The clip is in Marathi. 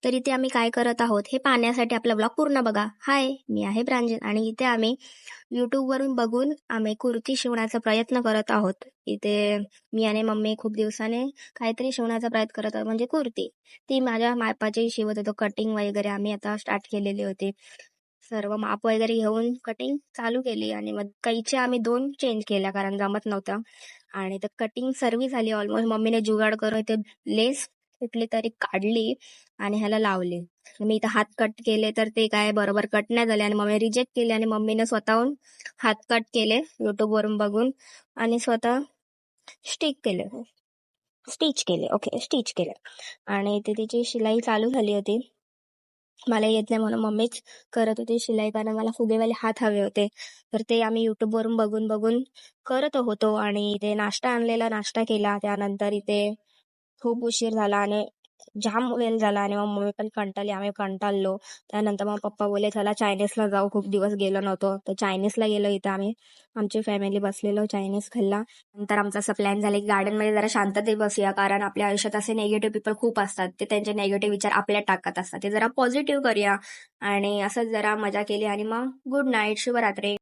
तर इथे आम्ही काय करत आहोत हे पाहण्यासाठी आपला ब्लॉग पूर्ण बघा. हाय, मी आहे प्रांजल आणि इथे आम्ही YouTubeवरून बघून आम्ही कुर्ती शिवण्याचा प्रयत्न करत आहोत. इथे मी आणि मम्मी खूप दिवसाने काहीतरी शिवण्याचा प्रयत्न करत आहोत म्हणजे कुर्ती. ती माझ्या मापाची शिवत होतो. कटिंग वगैरे आम्ही आता स्टार्ट केलेली होती. सर्व माप वगैरे घेऊन कटिंग चालू केली आणि मग कैच्या आम्ही 2 चेंज केल्या कारण जमत नव्हतं. आणि तर कटिंग सर्व झाली ऑलमोस्ट. मम्मीने जुगाड करून ते लेस कुठली तरी काढली आणि ह्याला लावले. मी इथं हात कट केले तर ते काय बरोबर कट नाही झाले आणि मम्मी रिजेक्ट केले आणि मम्मीने स्वतःहून हात कट केले YouTube वरून बघून आणि स्वतः स्टिच केले. ओके, स्टिच केले. आणि इथे तिची शिलाई चालू झाली होती. मला येत नाही म्हणून मम्मीच करत होती शिलाई कारण मला फुगेवाले हात हवे होते. तर ते आम्ही YouTube वरून बघून बघून करत होतो आणि इथे नाश्ता आणलेला, नाश्ता केला. त्यानंतर इथे खूप उशीर झाला आणि जाम वेळ झाला आणि मग मम्मी पण कंटाळली, आम्ही कंटाळलो. त्यानंतर मग पप्पा बोलले, "चला चायनीजला जाऊ, खूप दिवस गेलो नव्हतो." तर चायनीजला गेलो. इथं आम्ही आमची फॅमिली बसलेलो, चायनीज खाल्ला. नंतर आमचा असा प्लॅन झाला की गार्डनमध्ये जरा शांततेत बसूया कारण आपल्या आयुष्यात असे निगेटिव्ह पीपल खूप असतात. ते त्यांचे निगेटिव्ह विचार आपल्यात टाकत असतात. ते जरा पॉझिटिव्ह करूया आणि असंच जरा मजा केली आणि मग गुड नाईट, शुभरात्री.